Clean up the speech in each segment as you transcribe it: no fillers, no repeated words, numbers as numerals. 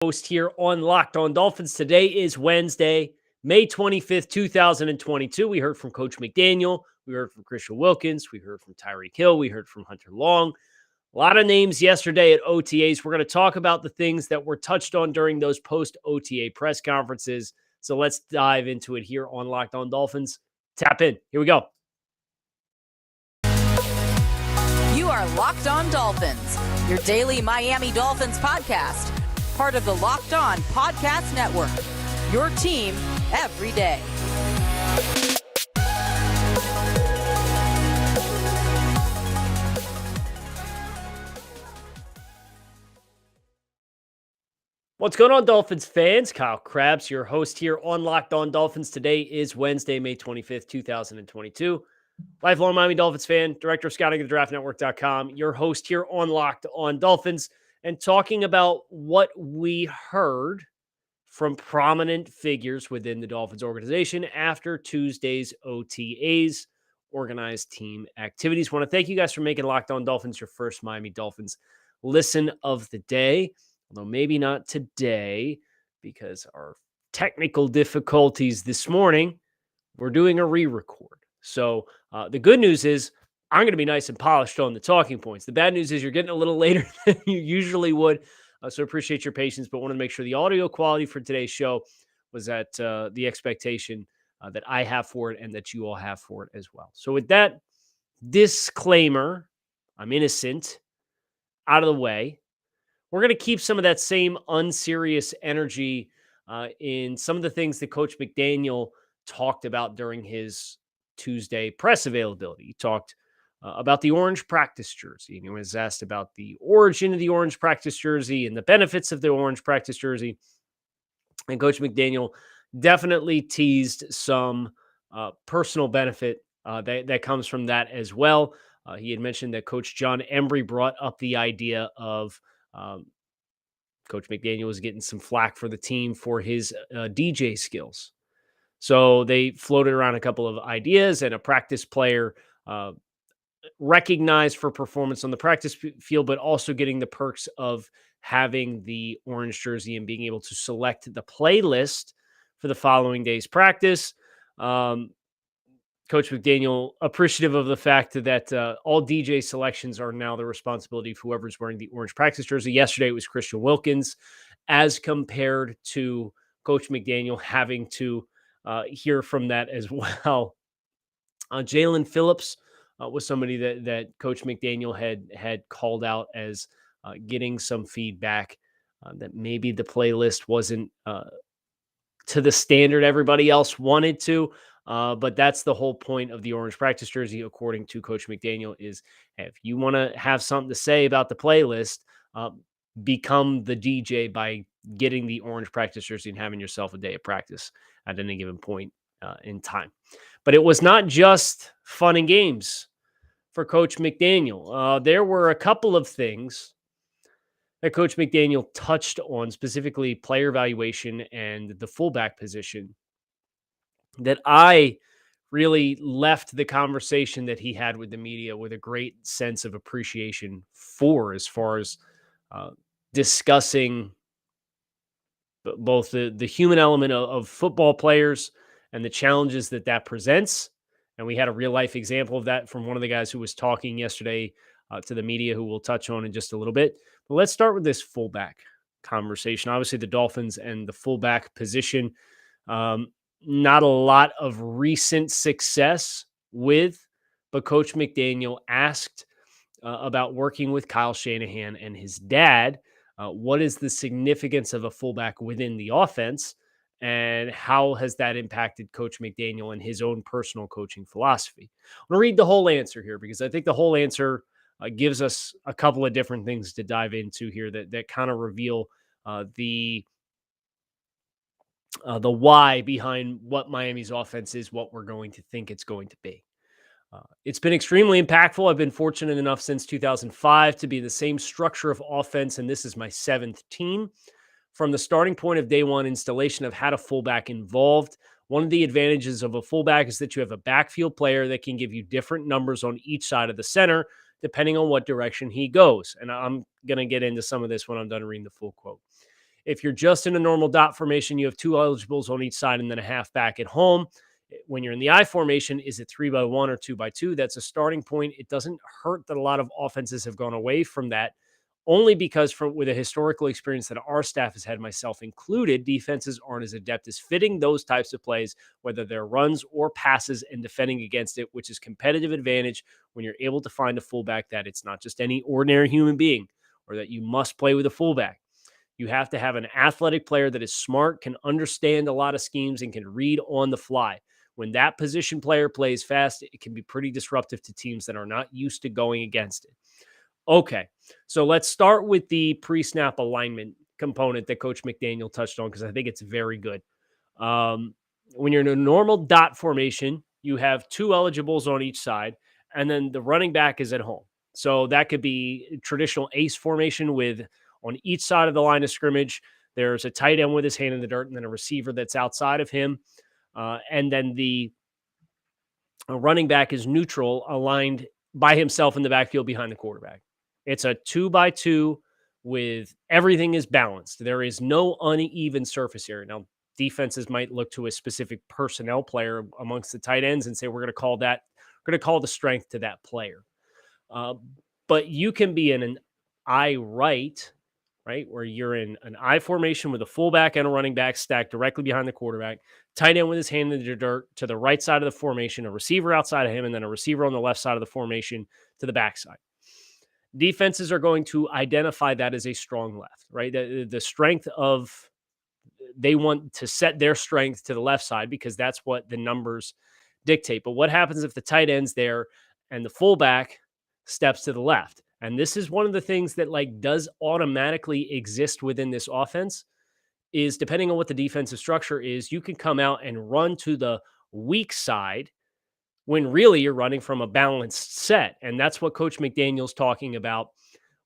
Host here on Locked On Dolphins. Today is Wednesday, May 25th, 2022. We heard from Coach McDaniel. We heard from Christian Wilkins. We heard from Tyreek Hill. We heard from Hunter Long. A lot of names yesterday at OTAs. We're going to talk about the things that were touched on during those post-OTA press conferences. So let's dive into it here on Locked On Dolphins. Tap in. Here we go. You are Locked On Dolphins, your daily Miami Dolphins podcast. Part of the Locked On Podcast Network, your team every day. What's going on, Dolphins fans? Kyle Krabs, your host here on Locked On Dolphins. Today is Wednesday, May 25th, 2022. Lifelong Miami Dolphins fan, director of scouting at thedraftnetwork.com, your host here on Locked On Dolphins, and talking about what we heard from prominent figures within the Dolphins organization after Tuesday's OTAs, organized team activities. I want to thank you guys for making Locked On Dolphins your first Miami Dolphins listen of the day, although maybe not today because our technical difficulties this morning, we're doing a re-record. So the good news is I'm going to be nice and polished on the talking points. The bad news is you're getting a little later than you usually would. So appreciate your patience, but want to make sure the audio quality for today's show was at the expectation that I have for it and that you all have for it as well. So with that disclaimer, I'm innocent, out of the way, we're going to keep some of that same unserious energy in some of the things that Coach McDaniel talked about during his Tuesday press availability. He talked about the orange practice jersey, and he was asked about the origin of the orange practice jersey and the benefits of the orange practice jersey. And Coach McDaniel definitely teased some personal benefit that comes from that as well. He had mentioned that Coach John Embry brought up the idea of Coach McDaniel was getting some flack for the team for his DJ skills. So they floated around a couple of ideas, and a practice player recognized for performance on the practice field, but also getting the perks of having the orange jersey and being able to select the playlist for the following day's practice. Coach McDaniel appreciative of the fact that all DJ selections are now the responsibility of whoever's wearing the orange practice jersey. Yesterday it was Christian Wilkins, as compared to Coach McDaniel having to hear from that as well. Jalen Phillips was somebody that Coach McDaniel had called out as getting some feedback that maybe the playlist wasn't to the standard everybody else wanted to. But that's the whole point of the orange practice jersey, according to Coach McDaniel, is hey, if you want to have something to say about the playlist, become the DJ by getting the orange practice jersey and having yourself a day of practice at any given point in time. But it was not just fun and games for Coach McDaniel. There were a couple of things that Coach McDaniel touched on, specifically player evaluation and the fullback position, that I really left the conversation that he had with the media with a great sense of appreciation for, as far as discussing both the human element of football players and the challenges that presents. And we had a real life example of that from one of the guys who was talking yesterday to the media, who we'll touch on in just a little bit. But let's start with this fullback conversation. Obviously, the Dolphins and the fullback position, not a lot of recent success with, but Coach McDaniel asked about working with Kyle Shanahan and his dad. What is the significance of a fullback within the offense, and how has that impacted Coach McDaniel and his own personal coaching philosophy? I'm going to read the whole answer here, because I think the whole answer gives us a couple of different things to dive into here that kind of reveal the why behind what Miami's offense is, what we're going to think it's going to be. It's been extremely impactful. I've been fortunate enough since 2005 to be in the same structure of offense, and this is my 7th team. From the starting point of day one installation, I've had a fullback involved. One of the advantages of a fullback is that you have a backfield player that can give you different numbers on each side of the center, depending on what direction he goes. And I'm going to get into some of this when I'm done reading the full quote. If you're just in a normal dot formation, you have 2 eligibles on each side and then a halfback at home. When you're in the I formation, is it 3-by-1 or 2-by-2? That's a starting point. It doesn't hurt that a lot of offenses have gone away from that, only because with a historical experience that our staff has had, myself included, defenses aren't as adept as fitting those types of plays, whether they're runs or passes, and defending against it, which is competitive advantage when you're able to find a fullback that it's not just any ordinary human being, or that you must play with a fullback. You have to have an athletic player that is smart, can understand a lot of schemes, and can read on the fly. When that position player plays fast, it can be pretty disruptive to teams that are not used to going against it. Okay, so let's start with the pre-snap alignment component that Coach McDaniel touched on, because I think it's very good. When you're in a normal dot formation, you have 2 eligibles on each side, and then the running back is at home. So that could be traditional ace formation with, on each side of the line of scrimmage, there's a tight end with his hand in the dirt, and then a receiver that's outside of him. And then the running back is neutral, aligned by himself in the backfield behind the quarterback. It's a 2-by-2 with everything is balanced. There is no uneven surface area. Now, defenses might look to a specific personnel player amongst the tight ends and say, we're going to call the strength to that player. But you can be in an I right, where you're in an I formation with a fullback and a running back stacked directly behind the quarterback, tight end with his hand in the dirt to the right side of the formation, a receiver outside of him, and then a receiver on the left side of the formation to the backside. Defenses are going to identify that as a strong left, right? The strength of, they want to set their strength to the left side because that's what the numbers dictate. But what happens if the tight end's there and the fullback steps to the left? And this is one of the things that does automatically exist within this offense, is depending on what the defensive structure is, you can come out and run to the weak side when really you're running from a balanced set. And that's what Coach McDaniel's talking about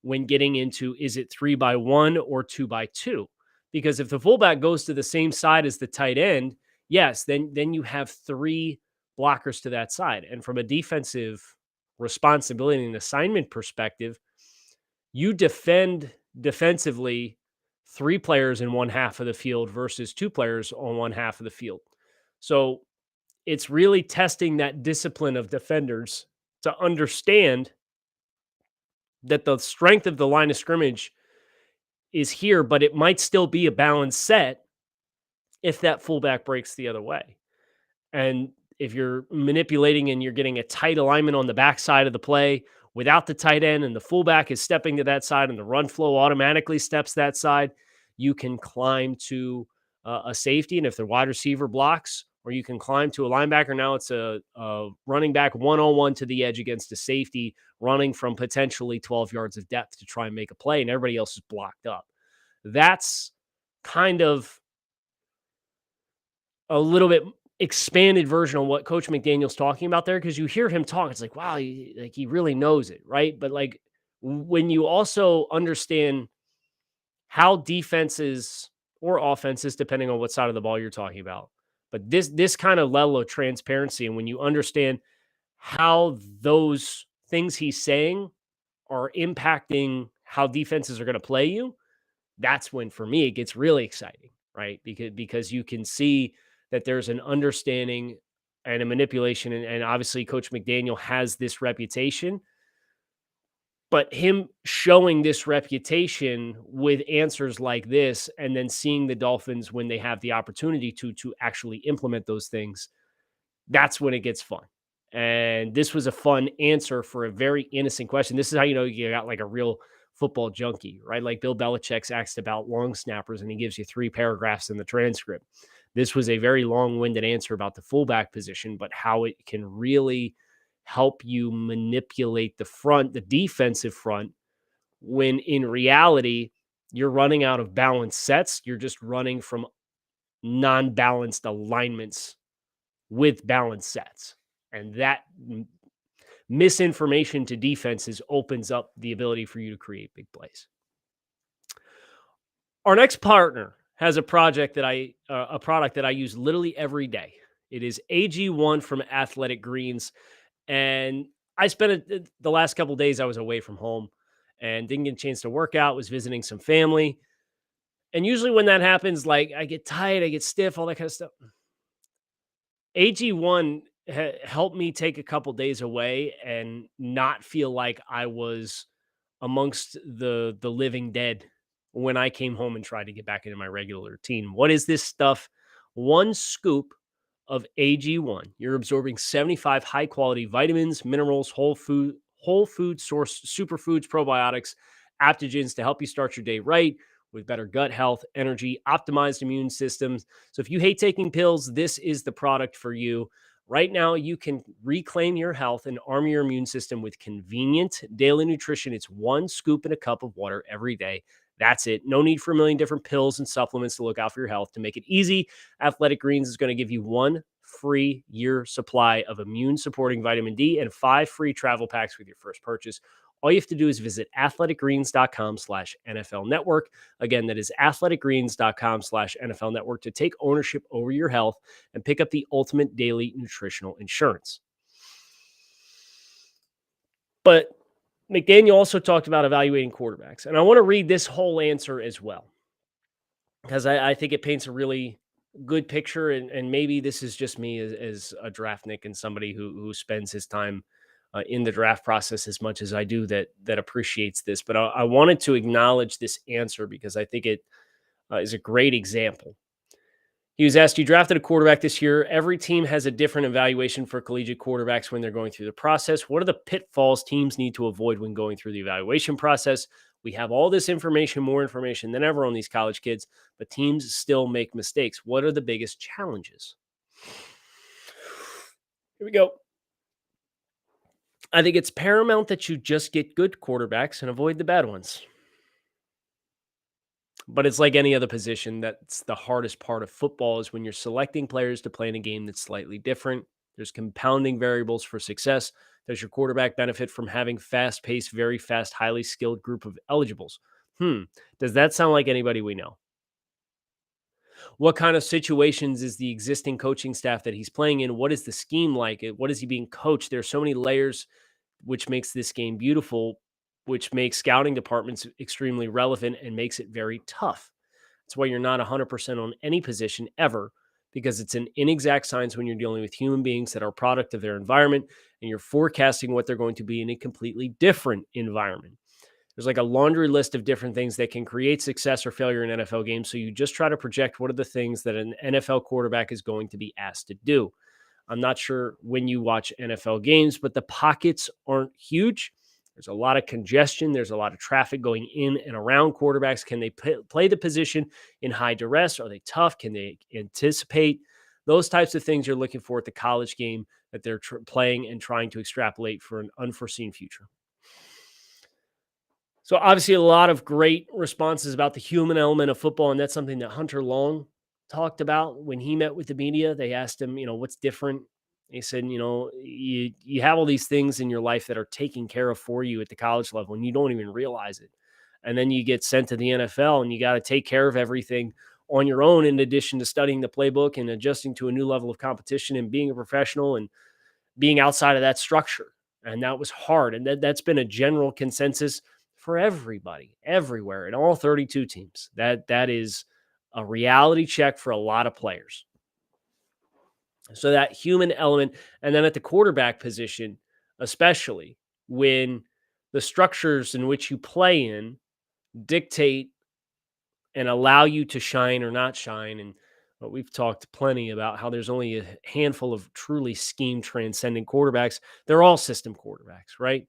when getting into, is it 3-by-1 or 2-by-2? Because if the fullback goes to the same side as the tight end, yes, then you have 3 blockers to that side. And from a defensive responsibility and assignment perspective, you defend defensively 3 players in one half of the field versus 2 players on one half of the field. So it's really testing that discipline of defenders to understand that the strength of the line of scrimmage is here, but it might still be a balanced set if that fullback breaks the other way. And if you're manipulating and you're getting a tight alignment on the backside of the play without the tight end, and the fullback is stepping to that side and the run flow automatically steps that side, you can climb to a safety. And if the wide receiver blocks, or you can climb to a linebacker, now it's a running back one-on-one to the edge against a safety, running from potentially 12 yards of depth to try and make a play, and everybody else is blocked up. That's kind of a little bit expanded version of what Coach McDaniel's talking about there, because you hear him talk, it's like, wow, he really knows it, right? But when you also understand how defenses or offenses, depending on what side of the ball you're talking about, but this kind of level of transparency, and when you understand how those things he's saying are impacting how defenses are going to play you, that's when, for me, it gets really exciting, right? Because you can see that there's an understanding and a manipulation. And obviously Coach McDaniel has this reputation, but him showing this reputation with answers like this, and then seeing the Dolphins when they have the opportunity to actually implement those things, that's when it gets fun. And this was a fun answer for a very innocent question. This is how you know you got a real football junkie, right? Like Bill Belichick's asked about long snappers, and he gives you 3 paragraphs in the transcript. This was a very long-winded answer about the fullback position, but how it can really help you manipulate the front, the defensive front, when in reality, you're running out of balanced sets. You're just running from non-balanced alignments with balanced sets. And that misinformation to defenses opens up the ability for you to create big plays. Our next partner has a product that I use literally every day. It is AG1 from Athletic Greens. And I spent the last couple of days, I was away from home and didn't get a chance to work out, was visiting some family. And usually when that happens, like I get tight, I get stiff, all that kind of stuff. AG1 helped me take a couple days away and not feel like I was amongst the living dead when I came home and tried to get back into my regular routine. What is this stuff? One scoop of AG1. You're absorbing 75 high quality vitamins, minerals, whole food source superfoods, probiotics, adaptogens to help you start your day right with better gut health, energy, optimized immune systems. So if you hate taking pills, this is the product for you. Right now, you can reclaim your health and arm your immune system with convenient daily nutrition. It's one scoop in a cup of water every day. That's it. No need for a million different pills and supplements to look out for your health. To make it easy, Athletic Greens is going to give you one free year supply of immune supporting vitamin D and 5 free travel packs with your first purchase. All you have to do is visit athleticgreens.com/NFL network. Again, that is athleticgreens.com/NFL network to take ownership over your health and pick up the ultimate daily nutritional insurance. But McDaniel also talked about evaluating quarterbacks. And I want to read this whole answer as well, because I think it paints a really good picture. And maybe this is just me as a draftnik and somebody who spends his time in the draft process as much as I do that appreciates this. But I wanted to acknowledge this answer because I think it is a great example. He was asked, you drafted a quarterback this year. Every team has a different evaluation for collegiate quarterbacks when they're going through the process. What are the pitfalls teams need to avoid when going through the evaluation process? We have all this information, more information than ever on these college kids, but teams still make mistakes. What are the biggest challenges? Here we go. I think it's paramount that you just get good quarterbacks and avoid the bad ones. But it's like any other position. That's the hardest part of football is when you're selecting players to play in a game that's slightly different. There's compounding variables for success. Does your quarterback benefit from having fast-paced, very fast, highly skilled group of eligibles? Does that sound like anybody we know? What kind of situations is the existing coaching staff that he's playing in? What is the scheme like? What is he being coached? There are so many layers, which makes this game beautiful, which makes scouting departments extremely relevant and makes it very tough. That's why you're not 100% on any position ever, because it's an inexact science when you're dealing with human beings that are a product of their environment and you're forecasting what they're going to be in a completely different environment. There's like a laundry list of different things that can create success or failure in NFL games. So you just try to project what are the things that an NFL quarterback is going to be asked to do. I'm not sure when you watch NFL games, but the pockets aren't huge. There's a lot of congestion. There's a lot of traffic going in and around quarterbacks. Can they play the position in high duress? Are they tough? Can they anticipate? Those types of things you're looking for at the college game that they're playing and trying to extrapolate for an unforeseen future. So obviously a lot of great responses about the human element of football, and that's something that Hunter Long talked about when he met with the media. They asked him, what's different? He said, you have all these things in your life that are taken care of for you at the college level, and you don't even realize it. And then you get sent to the NFL, and you got to take care of everything on your own, in addition to studying the playbook and adjusting to a new level of competition and being a professional and being outside of that structure. And that was hard. And that's been a general consensus for everybody, everywhere, in all 32 teams. That is a reality check for a lot of players. So that human element, and then at the quarterback position, especially when the structures in which you play in dictate and allow you to shine or not shine. And we've talked plenty about how there's only a handful of truly scheme transcendent quarterbacks. They're all system quarterbacks, right?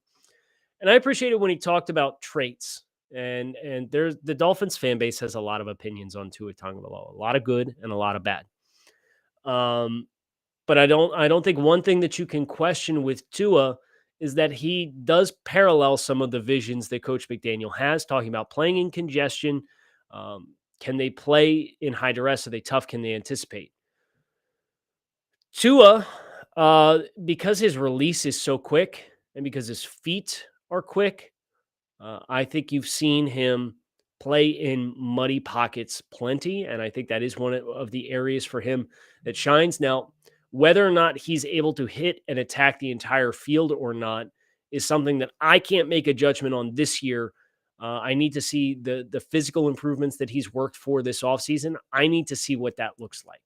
And I appreciate it when he talked about traits. And there's the Dolphins fan base has a lot of opinions on Tua Tagovailoa, a lot of good and a lot of bad. But I don't think one thing that you can question with Tua is that he does parallel some of the visions that Coach McDaniel has, talking about playing in congestion. Can they play in high duress? Are they tough? Can they anticipate? Tua, because his release is so quick and because his feet are quick, I think you've seen him play in muddy pockets plenty, and I think that is one of the areas for him that shines. Now, whether or not he's able to hit and attack the entire field or not is something that I can't make a judgment on this year I need to see the physical improvements that he's worked for this offseason. I need to see what that looks like.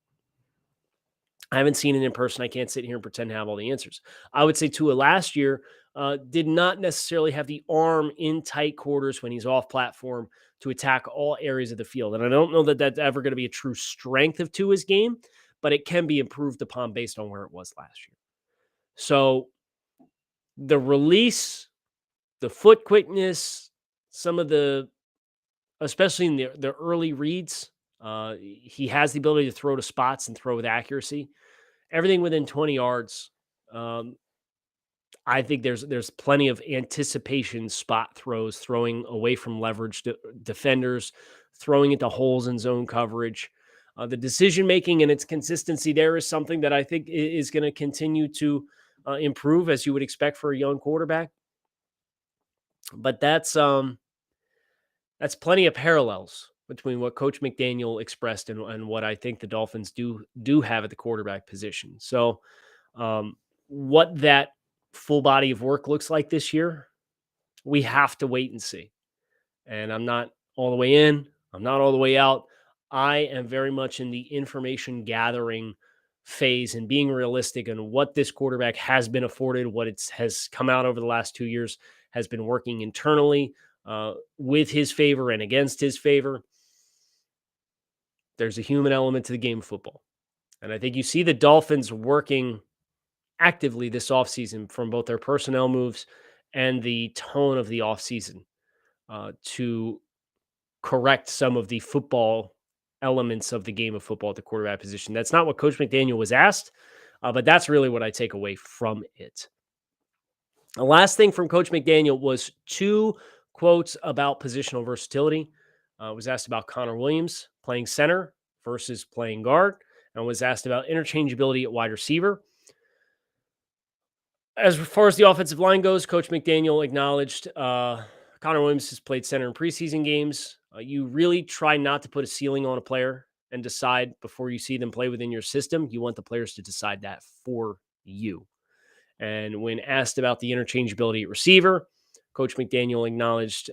I haven't seen it in person. I can't sit here and pretend to have all the answers. I would say Tua last year did not necessarily have the arm in tight quarters when he's off platform to attack all areas of the field. And I don't know that that's ever going to be a true strength of Tua's game, but it can be improved upon based on where it was last year. So the release, the foot quickness, some of the, especially in the early reads, he has the ability to throw to spots and throw with accuracy. Everything within 20 yards. I think there's plenty of anticipation spot throws, throwing away from leverage defenders, throwing into holes in zone coverage. The decision making and its consistency there is something that I think is going to continue to improve, as you would expect for a young quarterback. But that's plenty of parallels between what Coach McDaniel expressed and what I think the Dolphins do have at the quarterback position. So what that full body of work looks like this year, we have to wait and see. And I'm not all the way in. I'm not all the way out. I am very much in the information gathering phase and being realistic on what this quarterback has been afforded, what it has come out over the last 2 years, has been working internally with his favor and against his favor. There's a human element to the game of football. And I think you see the Dolphins working actively this offseason from both their personnel moves and the tone of the offseason to correct some of the football elements of the game of football at the quarterback position. That's not what Coach McDaniel was asked, but that's really what I take away from it. The last thing from Coach McDaniel was 2 quotes about positional versatility. Was asked about Connor Williams playing center versus playing guard, and was asked about interchangeability at wide receiver. As far as the offensive line goes, Coach McDaniel acknowledged Connor Williams has played center in preseason games. You really try not to put a ceiling on a player and decide before you see them play within your system. You want the players to decide that for you. And when asked about the interchangeability at receiver, Coach McDaniel acknowledged,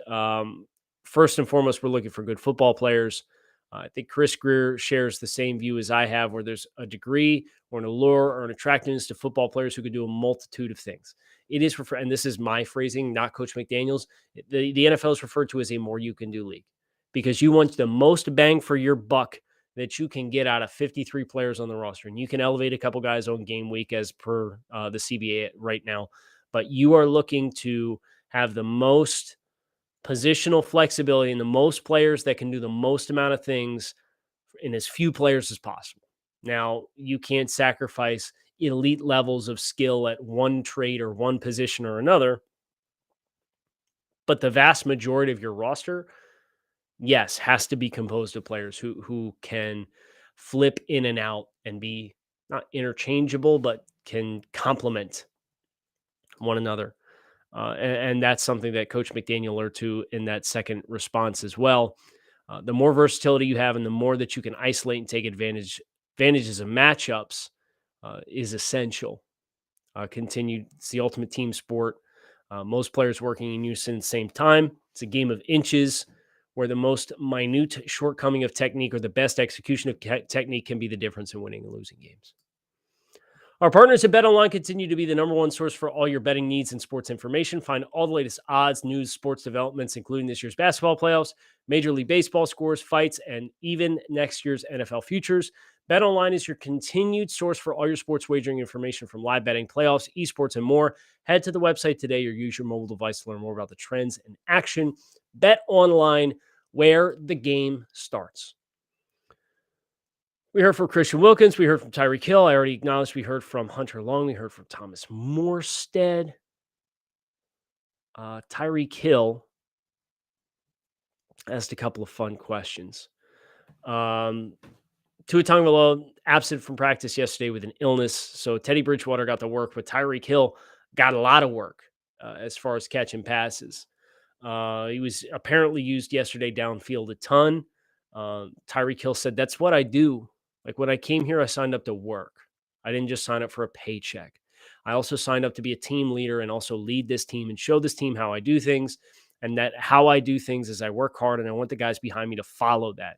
first and foremost, we're looking for good football players. I think Chris Greer shares the same view as I have, where there's a degree or an allure or an attractiveness to football players who can do a multitude of things. It is, and this is my phrasing, not Coach McDaniel's, the NFL is referred to as a more you can do league, because you want the most bang for your buck that you can get out of 53 players on the roster. And you can elevate a couple guys on game week as per the CBA right now. But you are looking to have the most positional flexibility and the most players that can do the most amount of things in as few players as possible. Now, you can't sacrifice elite levels of skill at one trait or one position or another, but the vast majority of your roster, yes, has to be composed of players who can flip in and out and be not interchangeable, but can complement one another. And that's something that Coach McDaniel alerted to in that second response as well. The more versatility you have and the more that you can isolate and take advantages of matchups is essential. It's the ultimate team sport. Most players working in unison at the same time. It's a game of inches where the most minute shortcoming of technique or the best execution of technique can be the difference in winning and losing games. Our partners at BetOnline continue to be the number one source for all your betting needs and sports information. Find all the latest odds, news, sports developments, including this year's basketball playoffs, Major League Baseball scores, fights, and even next year's NFL futures. BetOnline is your continued source for all your sports wagering information, from live betting, playoffs, esports, and more. Head to the website today or use your mobile device to learn more about the trends in action. BetOnline, where the game starts. We heard from Christian Wilkins. We heard from Tyreek Hill. I already acknowledged we heard from Hunter Long. We heard from Thomas Morstead. Tyreek Hill asked a couple of fun questions. Tua Tagovailoa absent from practice yesterday with an illness. So Teddy Bridgewater got to work, but Tyreek Hill got a lot of work as far as catching passes. He was apparently used yesterday downfield a ton. Tyreek Hill said, "That's what I do. Like, when I came here, I signed up to work. I didn't just sign up for a paycheck. I also signed up to be a team leader and also lead this team and show this team how I do things. and that how I do things is I work hard and I want the guys behind me to follow that.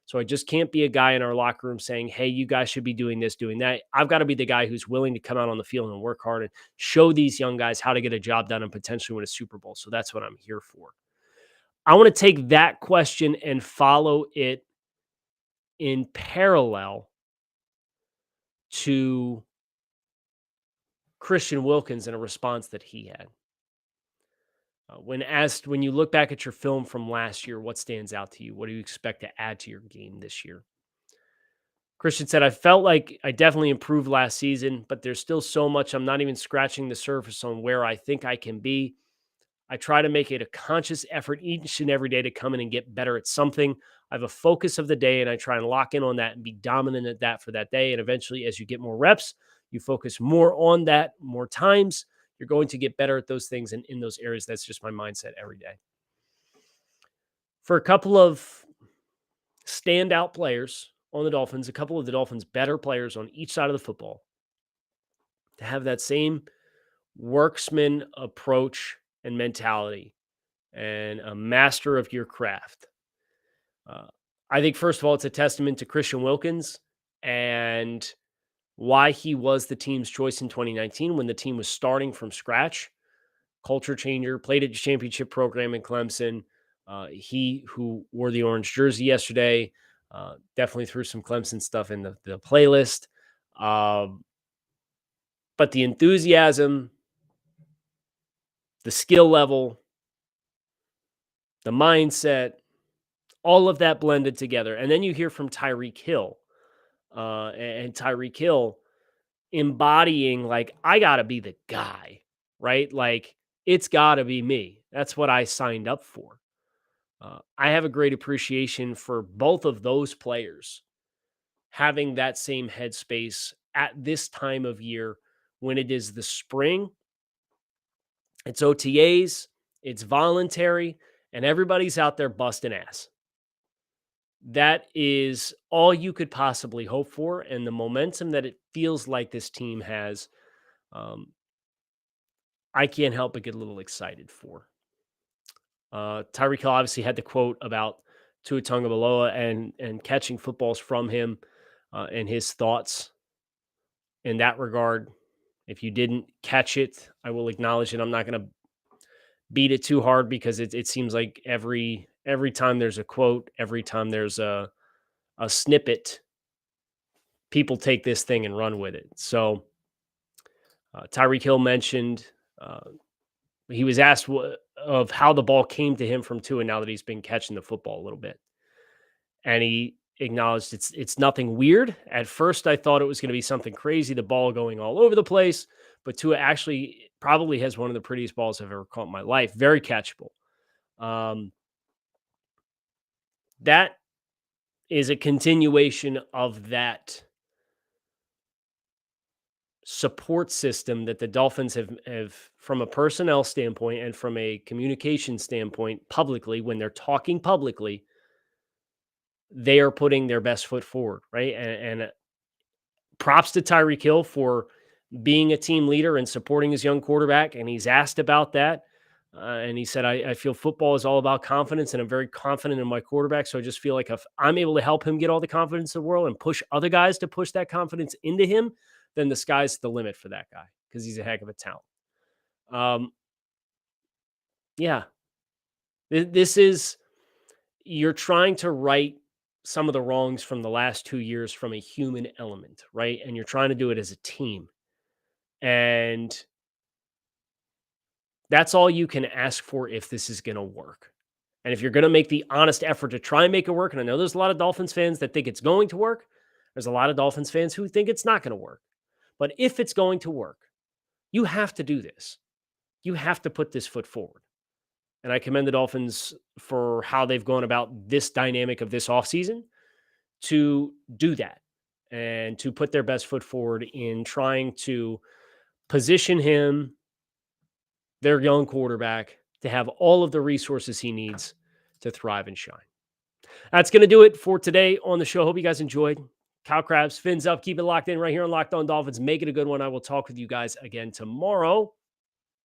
So I just can't be a guy in our locker room saying, hey, you guys should be doing this, doing that. I've got to be the guy who's willing to come out on the field and work hard and show these young guys how to get a job done and potentially win a Super Bowl. So that's what I'm here for. I want to take that question and follow it in parallel to Christian Wilkins and a response that he had. When asked, when you look back at your film from last year, what stands out to you? What do you expect to add to your game this year? Christian said, I felt like I definitely improved last season, but there's still so much. I'm not even scratching the surface on where I think I can be. I try to make it a conscious effort each and every day to come in and get better at something. I have a focus of the day and I try and lock in on that and be dominant at that for that day. And eventually, as you get more reps, you focus more on that more times. You're going to get better at those things. And in those areas, that's just my mindset every day. For a couple of standout players on the Dolphins, a couple of the Dolphins' better players on each side of the football, to have that same worksman approach and mentality and a master of your craft. I think, first of all, it's a testament to Christian Wilkins and why he was the team's choice in 2019 when the team was starting from scratch. Culture changer, played at the championship program in Clemson. He who wore the orange jersey yesterday definitely threw some Clemson stuff in the playlist. But the enthusiasm, the skill level, the mindset, all of that blended together. And then you hear from Tyreek Hill and Tyreek Hill embodying, like, I got to be the guy, right? Like, it's got to be me. That's what I signed up for. I have a great appreciation for both of those players having that same headspace at this time of year when it is the spring. It's OTAs, it's voluntary, and everybody's out there busting ass. That is all you could possibly hope for. And the momentum that it feels like this team has, I can't help but get a little excited for. Tyreek Hill obviously had the quote about Tua Tagovailoa and catching footballs from him and his thoughts in that regard. If you didn't catch it, I will acknowledge it. I'm not going to beat it too hard because it seems like every time there's a quote, every time there's a snippet, people take this thing and run with it. So Tyreek Hill mentioned he was asked of how the ball came to him from Tua now that he's been catching the football a little bit. And he acknowledged it's nothing weird. At first, I thought it was going to be something crazy, the ball going all over the place. But Tua actually probably has one of the prettiest balls I've ever caught in my life. Very catchable. That is a continuation of that support system that the Dolphins have from a personnel standpoint and from a communication standpoint publicly. When they're talking publicly, they are putting their best foot forward, right? And props to Tyreek Hill for being a team leader and supporting his young quarterback. And he's asked about that. And he said, I feel football is all about confidence, and I'm very confident in my quarterback. So I just feel like if I'm able to help him get all the confidence in the world and push other guys to push that confidence into him, then the sky's the limit for that guy because he's a heck of a talent. Yeah. This is, you're trying to right some of the wrongs from the last 2 years from a human element, right? And you're trying to do it as a team. And that's all you can ask for if this is going to work. And if you're going to make the honest effort to try and make it work, and I know there's a lot of Dolphins fans that think it's going to work. There's a lot of Dolphins fans who think it's not going to work. But if it's going to work, you have to do this. You have to put this foot forward. And I commend the Dolphins for how they've gone about this dynamic of this offseason to do that and to put their best foot forward in trying to position him, their young quarterback, to have all of the resources he needs to thrive and shine. That's going to do it for today on the show. Hope you guys enjoyed. Kyle Krabs, fins up. Keep it locked in right here on Locked On Dolphins. Make it a good one. I will talk with you guys again tomorrow.